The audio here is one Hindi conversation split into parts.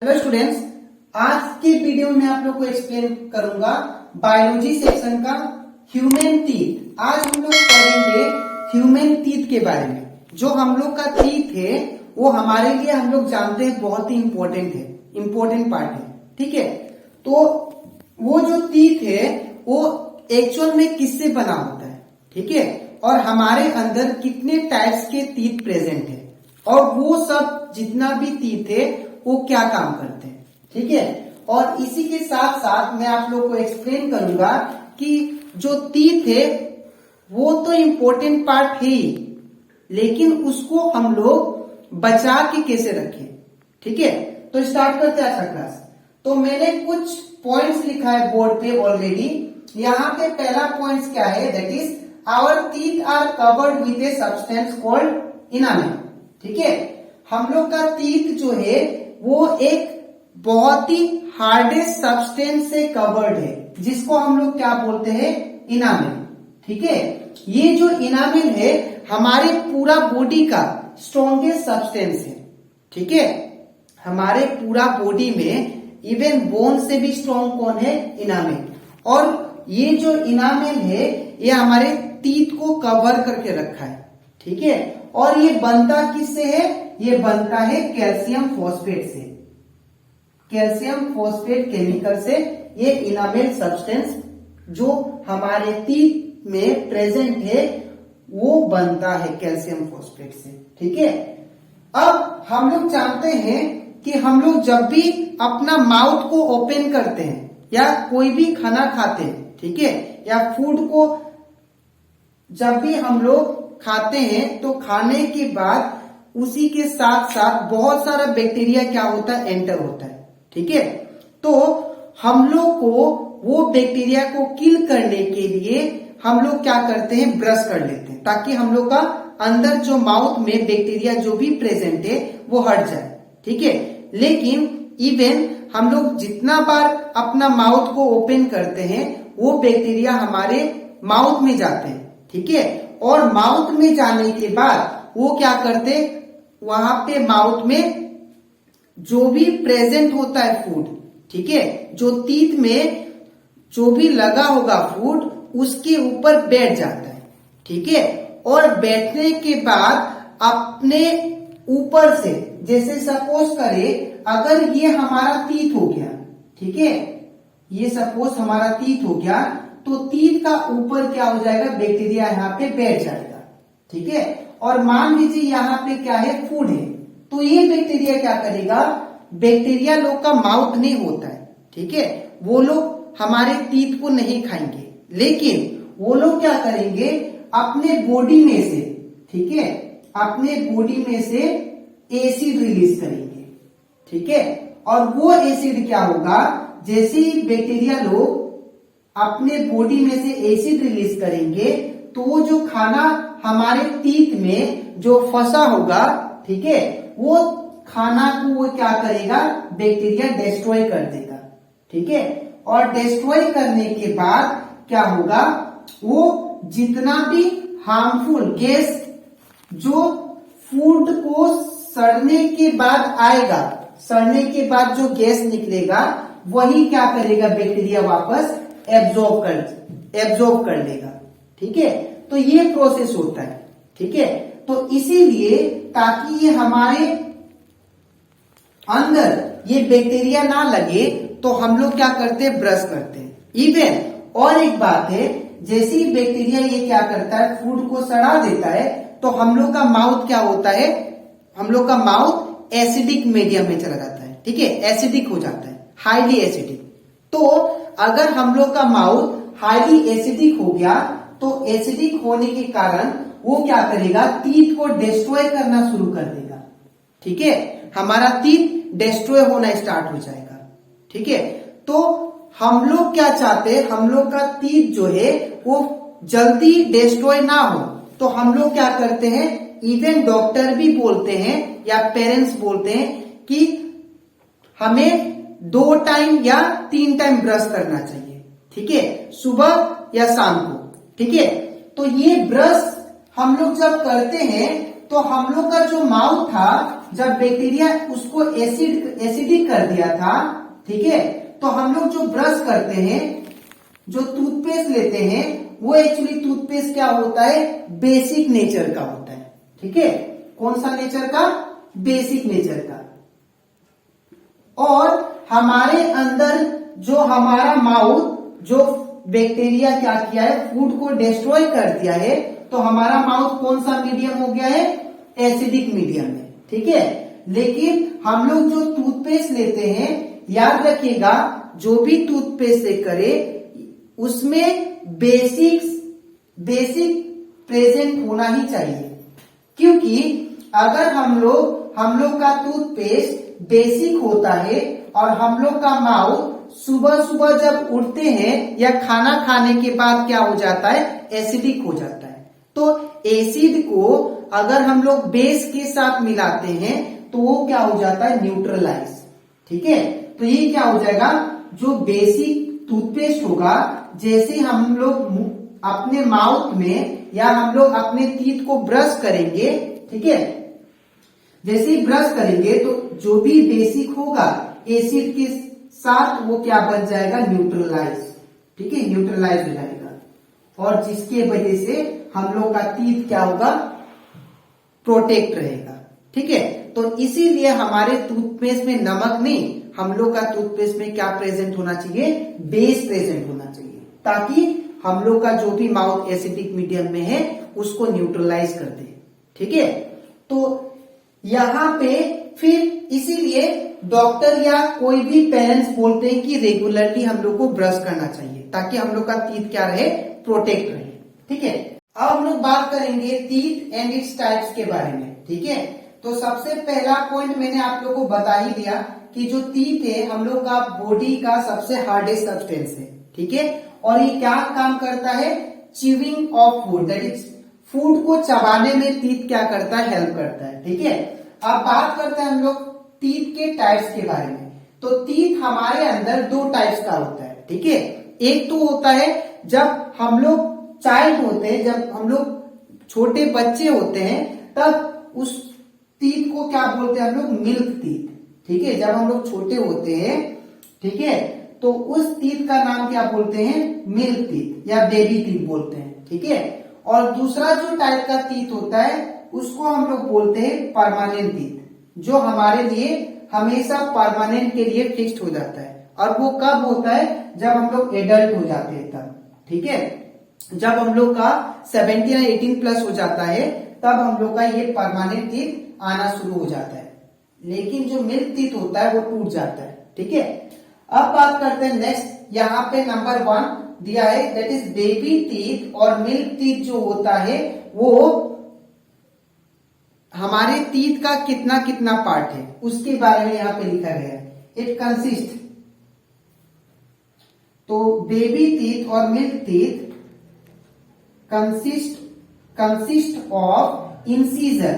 हेलो स्टूडेंट्स, आज के वीडियो में आप लोग को एक्सप्लेन करूंगा बायोलॉजी सेक्शन का ह्यूमन टीथ। आज हम लोग पढ़ेंगे ह्यूमन टीथ के बारे में। जो हम लोग का टीथ है वो हमारे लिए हम लोग जानते हैं बहुत ही इम्पोर्टेंट पार्ट है। ठीक है, तो वो जो टीथ है वो एक्चुअल में किससे बना होता है, ठीक है, और हमारे अंदर कितने टाइप्स के टीथ प्रेजेंट है, और वो सब जितना भी टीथ है वो क्या काम करते हैं। ठीक है, और इसी के साथ साथ मैं आप लोग को एक्सप्लेन करूंगा कि जो टीथ है वो तो इम्पोर्टेंट पार्ट है ही, लेकिन उसको हम लोग बचा के कैसे रखें। ठीक है, तो स्टार्ट करते हैं आज का क्लास। तो मैंने कुछ पॉइंट्स लिखा है बोर्ड पे ऑलरेडी। यहाँ पे पहला पॉइंट क्या है, that is our teeth are covered with a substance called enamel. ठीक है, हम लोग का टीथ जो है वो एक बहुत ही हार्डेस्ट सब्सटेंस से कवर्ड है, जिसको हम लोग क्या बोलते हैं, इनामेल। ठीक है, ये जो इनामेल है हमारे पूरा बॉडी का स्ट्रॉन्गेस्ट सब्सटेंस है। ठीक है, हमारे पूरा बॉडी में इवन बोन से भी स्ट्रॉन्ग कौन है, इनामेल। और ये जो इनामेल है ये हमारे टीथ को कवर करके रखा है। ठीक है, और ये बनता किससे है, ये बनता है कैल्शियम फॉस्फेट से। कैल्शियम फॉस्फेट केमिकल से ये इनामेल सब्सटेंस जो हमारे टीथ में प्रेजेंट है वो बनता है कैल्शियम फॉस्फेट से। ठीक है, अब हम लोग जानते हैं कि हम लोग जब भी अपना माउथ को ओपन करते हैं या कोई भी खाना खाते हैं, ठीक है, या फूड को जब भी हम लोग खाते हैं तो खाने के बाद उसी के साथ साथ बहुत सारा बैक्टीरिया क्या होता है, एंटर होता है। ठीक है, तो हम लोग को वो बैक्टीरिया को किल करने के लिए हम लोग क्या करते हैं, ब्रश कर लेते हैं, ताकि हम लोग का अंदर जो माउथ में बैक्टीरिया जो भी प्रेजेंट है वो हट जाए। ठीक है, लेकिन इवन हम लोग जितना बार अपना माउथ को ओपन करते हैं वो बैक्टीरिया हमारे माउथ में जाते हैं। ठीक है, और माउथ में जाने के बाद वो क्या करते, वहां पे माउथ में जो भी प्रेजेंट होता है फूड, ठीक है, जो टीथ में जो भी लगा होगा फूड उसके ऊपर बैठ जाता है। ठीक है, और बैठने के बाद अपने ऊपर से, जैसे सपोज करे अगर ये हमारा टीथ हो गया, ठीक है, ये सपोज हमारा टीथ हो गया, तो टीथ का ऊपर क्या हो जाएगा, बैक्टीरिया यहाँ पे बैठ जाएगा। ठीक है, और मान लीजिए यहाँ पे क्या है, फूड है, तो ये बैक्टीरिया क्या करेगा, बैक्टीरिया लोग का माउथ नहीं होता है। ठीक है, वो लोग हमारे टीथ को नहीं खाएंगे, लेकिन वो लोग क्या करेंगे, अपने बॉडी में से, ठीक है, अपने बॉडी में से एसिड रिलीज करेंगे। ठीक है, और वो एसिड क्या होगा, जैसे ही बैक्टीरिया लोग अपने बॉडी में से एसिड रिलीज करेंगे तो वो जो खाना हमारे टीथ में जो फंसा होगा, ठीक है, वो खाना को वो क्या करेगा, बैक्टीरिया डिस्ट्रॉय कर देगा। ठीक है, और डिस्ट्रॉय करने के बाद क्या होगा, वो जितना भी हार्मफुल गैस जो फूड को सड़ने के बाद आएगा, सड़ने के बाद जो गैस निकलेगा वही क्या करेगा, बैक्टीरिया वापस एब्जॉर्ब कर लेगा। ठीक है, तो ये प्रोसेस होता है। ठीक है, तो इसीलिए ताकि ये हमारे अंदर ये बैक्टीरिया ना लगे तो हम लोग क्या करते हैं, ब्रश करते हैं। इवन और एक बात है, जैसे ही बैक्टीरिया ये क्या करता है, फूड को सड़ा देता है, तो हम लोग का माउथ क्या होता है, हम लोग का माउथ एसिडिक मीडियम में चला जाता है। ठीक है, एसिडिक हो जाता है, हाईली एसिडिक। तो अगर हम लोग का माउथ हाईली एसिडिक हो गया तो एसिडिक होने के कारण वो क्या करेगा, टीथ को डिस्ट्रॉय करना शुरू कर देगा। ठीक है, हमारा टीथ डिस्ट्रॉय होना स्टार्ट हो जाएगा। ठीक है, तो हम लोग क्या चाहते हैं, हम लोग का टीथ जो है वो जल्दी डिस्ट्रॉय ना हो, तो हम लोग क्या करते हैं, इवन डॉक्टर भी बोलते हैं या पेरेंट्स बोलते हैं कि हमें 2 टाइम या 3 टाइम ब्रश करना चाहिए। ठीक है, सुबह या शाम को। ठीक है, तो ये ब्रश हम लोग जब करते हैं तो हम लोग का जो माउथ था, जब बैक्टीरिया उसको एसिडिक कर दिया था, ठीक है, तो हम लोग जो ब्रश करते हैं, जो टूथपेस्ट लेते हैं, वो एक्चुअली टूथपेस्ट क्या होता है, बेसिक नेचर का होता है, ठीक है। कौन सा नेचर का, बेसिक नेचर का। और हमारे अंदर जो हमारा माउथ, जो बैक्टीरिया क्या किया है, फूड को डिस्ट्रॉय कर दिया है, तो हमारा माउथ कौन सा मीडियम हो गया है, एसिडिक मीडियम है, ठीक है। लेकिन हम लोग जो टूथपेस्ट लेते हैं, याद रखिएगा, जो भी टूथपेस्ट से करे उसमें बेसिक प्रेजेंट होना ही चाहिए, क्योंकि अगर हम लोग का टूथपेस्ट बेसिक होता है और हम लोग का माउथ सुबह सुबह जब उठते हैं या खाना खाने के बाद क्या हो जाता है, एसिडिक हो जाता है। तो एसिड को अगर हम लोग बेस के साथ मिलाते हैं तो वो क्या हो जाता है, न्यूट्रलाइज, ठीक है। तो ये क्या हो जाएगा, जो बेसिक टूथपेस्ट होगा, जैसे हम लोग अपने माउथ में या हम लोग अपने टीथ को ब्रश करेंगे, ठीक है, जैसे ही ब्रश करेंगे तो जो भी बेसिक होगा एसिड के साथ वो क्या बन जाएगा, न्यूट्रलाइज, ठीक है, न्यूट्रलाइज हो जाएगा। और जिसके वजह से हम लोग का टीथ क्या होगा, प्रोटेक्ट रहेगा, ठीक है। तो इसीलिए हमारे टूथपेस्ट में नमक नहीं, हम लोग का टूथपेस्ट में क्या प्रेजेंट होना चाहिए, बेस प्रेजेंट होना चाहिए, ताकि हम लोग का जो भी माउथ एसिडिक मीडियम में है उसको न्यूट्रलाइज कर दे, ठीक है। तो यहाँ पे फिर इसीलिए डॉक्टर या कोई भी पेरेंट्स बोलते हैं कि रेगुलरली हम लोग को ब्रश करना चाहिए, ताकि हम लोग का टीथ क्या रहे, प्रोटेक्ट रहे, ठीक है। अब हम लोग बात करेंगे टीथ एंड इट्स टाइप्स के बारे में, ठीक है। तो सबसे पहला पॉइंट मैंने आप लोग को बता ही दिया कि जो टीथ है हम लोग का बॉडी का सबसे हार्डेस्ट सब्सटेंस है, ठीक है। और ये क्या काम करता है, chewing of food, that is food को चबाने में टीथ क्या करता है, हेल्प करता है, ठीक है। अब बात करते हैं हम लोग टीथ के टाइप्स के बारे में। तो टीथ हमारे अंदर दो टाइप्स का होता है, ठीक है। एक तो होता है जब हम लोग चाइल्ड होते हैं, जब हम लोग छोटे बच्चे होते हैं, तब उस टीथ को क्या बोलते हैं हम लोग, मिल्क टीथ, ठीक है। जब हम लोग छोटे होते हैं, ठीक है, तो उस टीथ का नाम क्या बोलते हैं, मिल्क टीथ या बेबी टीथ बोलते हैं, ठीक है। और दूसरा जो टाइप का टीथ होता है उसको हम लोग बोलते हैं परमानेंट टीथ, जो हमारे लिए हमेशा परमानेंट के लिए फिक्स्ड हो जाता है। और वो कब होता है, जब हम लोग एडल्ट हो जाते हैं तब, ठीक है। जब हम लोग का 17 या 18 प्लस हो जाता है तब हम लोग का ये परमानेंट टीथ आना शुरू हो जाता है, लेकिन जो मिल्क टीथ होता है वो टूट जाता है, ठीक है। अब बात करते हैं नेक्स्ट, यहाँ पे नंबर 1 दिया है, दैट इज बेबी टीथ। और मिल्क टीथ जो होता है वो हमारे टीथ का कितना कितना पार्ट है उसके बारे में यहाँ पे लिखा गया है। इट कंसिस्ट, तो बेबी टीथ और milk teeth consist of incisor.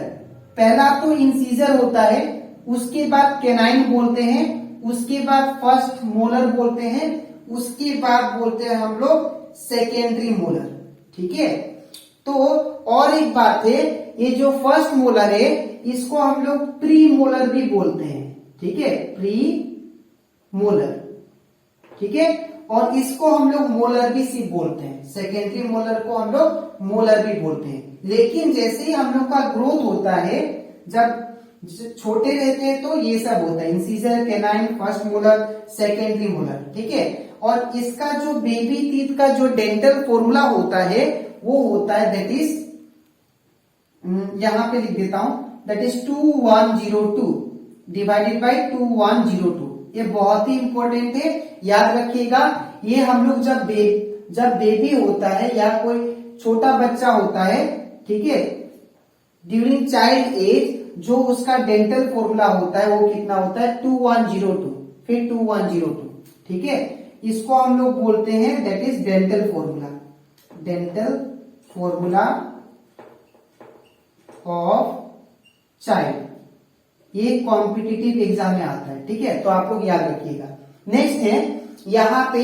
पहला तो इंसीजर होता है, उसके बाद कैनाइन बोलते हैं, उसके बाद फर्स्ट मोलर बोलते हैं, उसके बाद बोलते हैं हम लोग सेकेंडरी मोलर, ठीक है। तो और एक बात है, ये जो फर्स्ट मोलर है इसको हम लोग प्री मोलर भी बोलते हैं, ठीक है, प्री मोलर, ठीक है। और इसको हम लोग मोलर भी सी बोलते हैं, सेकेंडरी मोलर को हम लोग मोलर भी बोलते हैं। लेकिन जैसे ही हम लोग का ग्रोथ होता है, जब छोटे रहते हैं तो ये सब होता है, incisor, canine, first molar, secondary molar, ठीक है। और इसका जो बेबी टीथ का जो डेंटल फॉर्मूला होता है वो होता है, दैट इज, यहां पे लिख देता हूं, दैट इज 2102 डिवाइडेड बाई 2102। ये बहुत ही इंपॉर्टेंट है, याद रखिएगा। ये हम लोग जब बेबी होता है या कोई छोटा बच्चा होता है, ठीक है, ड्यूरिंग चाइल्ड एज, जो उसका डेंटल फॉर्मूला होता है वो कितना होता है, 2102, फिर 2102, ठीक है। इसको हम लोग बोलते हैं that is dental formula, dental formula of child. ये कॉम्पिटिटिव एग्जाम में आता है, ठीक है, तो आप लोग याद रखिएगा। नेक्स्ट है, यहाँ पे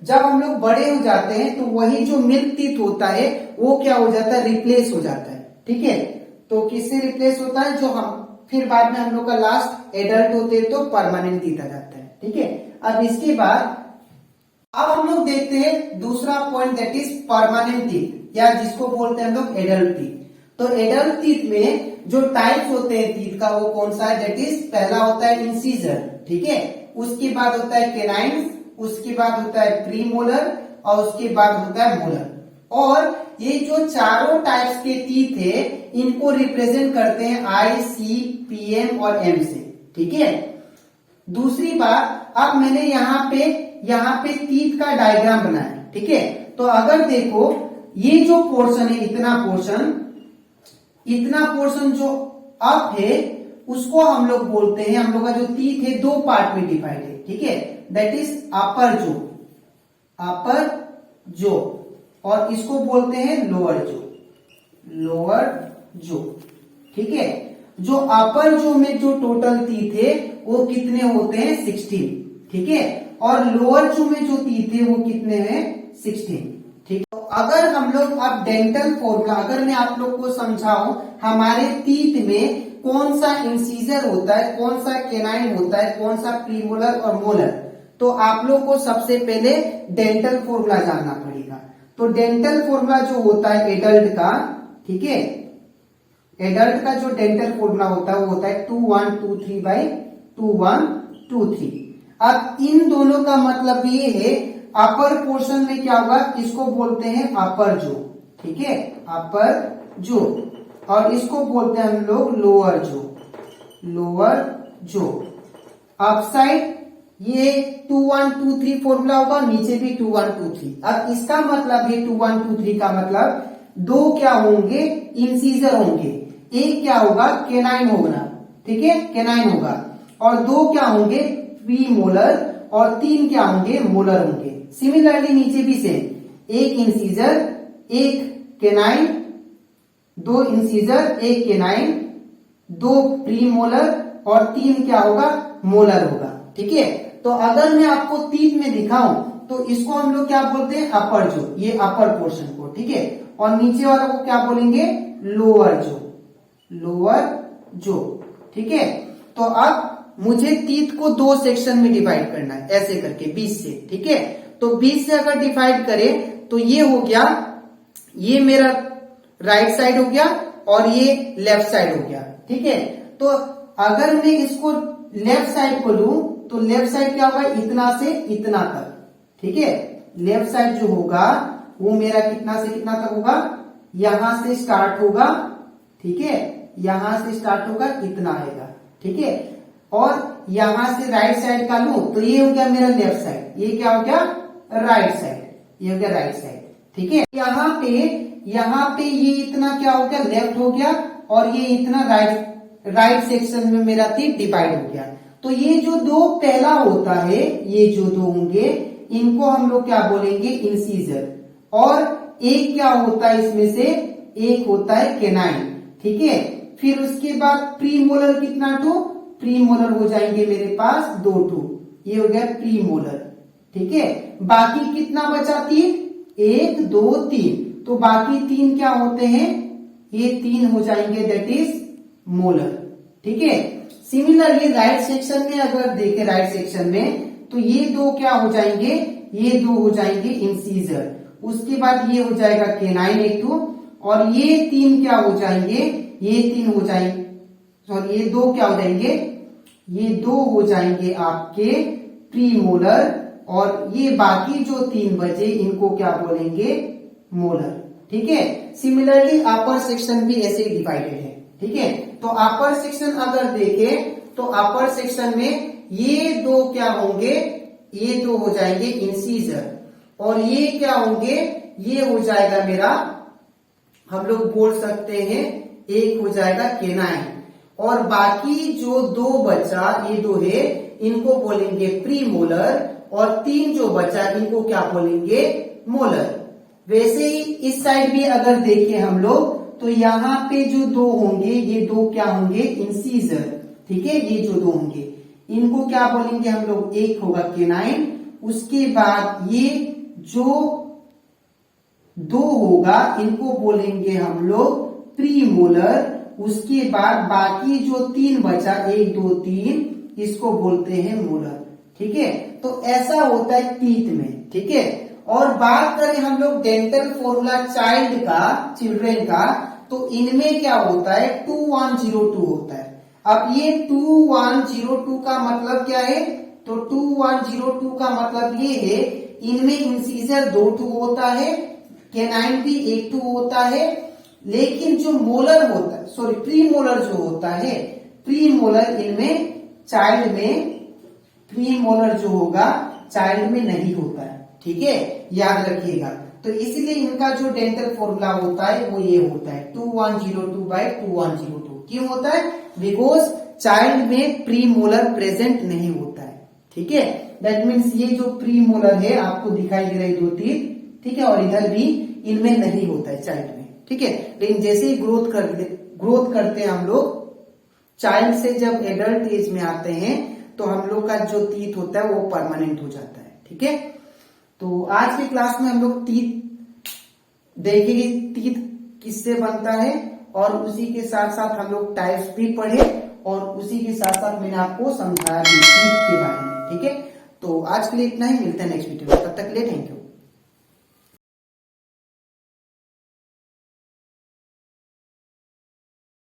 जब हम लोग बड़े हो जाते हैं तो वही जो मिल्क टीथ होता है वो क्या हो जाता है, रिप्लेस हो जाता है, ठीक है। तो किससे रिप्लेस होता है, जो हम फिर बाद में हम लोग का लास्ट एडल्ट होते हैं तो परमानेंट टीथ आ जाता है। ठीक है, अब इसके बाद अब हम लोग देखते हैं दूसरा point, that is permanent teeth, या जिसको बोलते हैं हम लोग एडल्ट टीथ। तो एडल्ट टीथ में जो टाइप्स होते हैं टीथ का वो कौन सा है, दैट इज पहला होता है इंसीजर, ठीक है, उसके बाद होता है केनाइन्स, उसके बाद होता है प्रीमोलर और उसके बाद होता है मोलर। और ये जो चारों टाइप्स के टीथ है इनको रिप्रेजेंट करते हैं आई, सी, पीएम और एम से। ठीक है, दूसरी बात, अब मैंने यहाँ पे टीथ का डायग्राम बनाया। ठीक है, तो अगर देखो ये जो पोर्शन है, इतना पोर्शन जो अप है उसको हम लोग बोलते हैं, हम लोग का जो टीथ है दो पार्ट में डिवाइड है। ठीक है, दैट इज अपर जो, और इसको बोलते हैं लोअर जो। ठीक है, जो अपर जो में जो टोटल टीथ है वो कितने होते हैं, 16। ठीक है, और लोअर जो में जो टीथ है वो कितने हैं, 16। ठीक, तो अगर हम लोग अब डेंटल फॉर्मूला, अगर मैं आप लोग को समझाऊं हमारे टीथ में कौन सा इंसीजर होता है, कौन सा केनाइन होता है, कौन सा प्रीमोलर और मोलर, तो आप लोग को सबसे पहले डेंटल फॉर्मूला जानना पड़ेगा। तो डेंटल फॉर्मूला जो होता है एडल्ट का, ठीक है, एडल्ट का जो डेंटल फॉर्मूला होता है वो होता है 2123/2123। अब इन दोनों का मतलब ये है, अपर पोर्शन में क्या होगा, इसको बोलते हैं अपर जो। ठीक है, अपर जो, और इसको बोलते हैं हम लोग लोअर जो। अप साइड ये 2123 फॉर्मूला होगा, नीचे भी 2123। अब इसका मतलब है 2123 का मतलब दो क्या होंगे, इंसीजर होंगे, एक क्या होगा, केनाइन होगा। ठीक है, केनाइन होगा, और दो क्या होंगे, प्रीमोलर, और तीन क्या होंगे, मोलर होंगे। सिमिलरली नीचे भी सेम, एक इंसीजर, एक केनाइन, दो इंसीजर, एक केनाइन, दो प्रीमोलर, और तीन क्या होगा, मोलर होगा। ठीक है, तो अगर मैं आपको टीथ में दिखाऊं तो इसको हम लोग क्या बोलते हैं, अपर जो, ये अपर पोर्शन को। ठीक है, और नीचे वाला को क्या बोलेंगे, लोअर जो। ठीक है, तो अब मुझे टीथ को दो सेक्शन में डिवाइड करना है, ऐसे करके 20 से। ठीक है, तो 20 से अगर डिवाइड करें तो ये हो गया, ये मेरा राइट साइड हो गया और ये लेफ्ट साइड हो गया। ठीक है, तो अगर मैं इसको लेफ्ट साइड को लूं तो लेफ्ट साइड क्या होगा, इतना से इतना तक। ठीक है, लेफ्ट साइड जो होगा वो मेरा कितना से कितना तक होगा, यहां से स्टार्ट होगा। ठीक है, यहां से स्टार्ट होगा, इतना आएगा। ठीक है, और यहां से राइट साइड का लूं तो ये हो गया मेरा लेफ्ट साइड, ये क्या हो गया, राइट साइड, ये हो गया राइट साइड। ठीक है, यहाँ पे ये इतना क्या हो गया, लेफ्ट हो गया, और ये इतना राइट सेक्शन में मेरा टीथ डिवाइड हो गया। तो ये जो दो पहला होता है, ये जो दो होंगे इनको हम लोग क्या बोलेंगे, इंसीजर, और एक क्या होता है इसमें से, एक होता है केनाइन। ठीक है, फिर उसके बाद प्रीमोलर कितना, टू, प्रीमोलर हो जाएंगे मेरे पास 2, ये हो गया प्रीमोलर। ठीक है, बाकी कितना बचा, 3, 1, 2, 3, तो बाकी 3 क्या होते हैं, ये 3 हो जाएंगे, दैट इज मोलर। ठीक है, सिमिलरली राइट सेक्शन में अगर देखें, राइट सेक्शन में तो ये दो क्या हो जाएंगे, ये दो हो जाएंगे इंसीजर, उसके बाद ये हो जाएगा केनाइन एक दो, और ये 3 क्या हो जाएंगे, ये 3 हो जाएंगे, सॉरी ये 2 क्या हो जाएंगे, ये 2 हो जाएंगे आपके प्रीमोलर, और ये बाकी जो 3 बचे इनको क्या बोलेंगे, मोलर। ठीक है, सिमिलरली अपर सेक्शन भी ऐसे डिवाइडेड है। ठीक है, तो अपर सेक्शन अगर देखें तो अपर सेक्शन में ये दो क्या होंगे, ये दो हो जाएंगे इंसीजर, और ये क्या होंगे, ये हो जाएगा मेरा, हम लोग बोल सकते हैं एक हो जाएगा केनाइन, और बाकी जो 2 बचा, ये 2 है, इनको बोलेंगे प्रीमोलर, और 3 जो बचा इनको क्या बोलेंगे, मोलर। वैसे ही इस साइड भी अगर देखें हम लोग तो यहाँ पे जो 2 होंगे, ये 2 क्या होंगे, इंसीजर। ठीक है, ये जो 2 होंगे इनको क्या बोलेंगे हम लोग, एक होगा केनाइन, उसके बाद ये जो 2 होगा इनको बोलेंगे हम लोग प्रीमोलर, उसके बाद बाकी जो 3 बचा 1 2 3 इसको बोलते हैं मोलर। ठीक है, तो ऐसा होता है टीथ में। ठीक है, और बात करें हम लोग डेंटल फॉर्मूला चिल्ड्रेन का, तो इनमें क्या होता है 2102 होता है। अब ये 2102 का मतलब क्या है, तो 2102 का मतलब ये है इनमें इंसीजर 2 होता है, कैनाइन भी 1 होता है, लेकिन जो मोलर होता है सॉरी प्री मोलर जो होता है, प्री मोलर इनमें चाइल्ड में प्री मोलर जो होगा चाइल्ड में नहीं होता है। ठीक है, याद रखिएगा। तो इसलिए इनका जो डेंटल फॉर्मूला होता है वो ये होता है 2102/2102। क्यों होता है, बिकॉज चाइल्ड में प्री मोलर प्रेजेंट नहीं होता है। ठीक है, दैट मीन्स ये जो प्री मोलर है आपको दिखाई दे रही 2 तीन, ठीक है, और इधर भी इनमें नहीं होता है चाइल्ड में। ठीक है, लेकिन जैसे ही ग्रोथ करते हैं हम लोग, चाइल्ड से जब एडल्ट एज में आते हैं तो हम लोग का जो टीथ होता है वो परमानेंट हो जाता है। ठीक है, तो आज की क्लास में हम लोग टीथ देखेंगे, टीथ किससे बनता है, और उसी के साथ साथ हम लोग टाइप्स भी पढ़े, और उसी के साथ साथ मैंने आपको समझाया भी टीथ के बारे में। ठीक है, तो आज के लिए इतना ही, मिलते हैं नेक्स्ट वीडियो में, तब तक के लिए थैंक यू।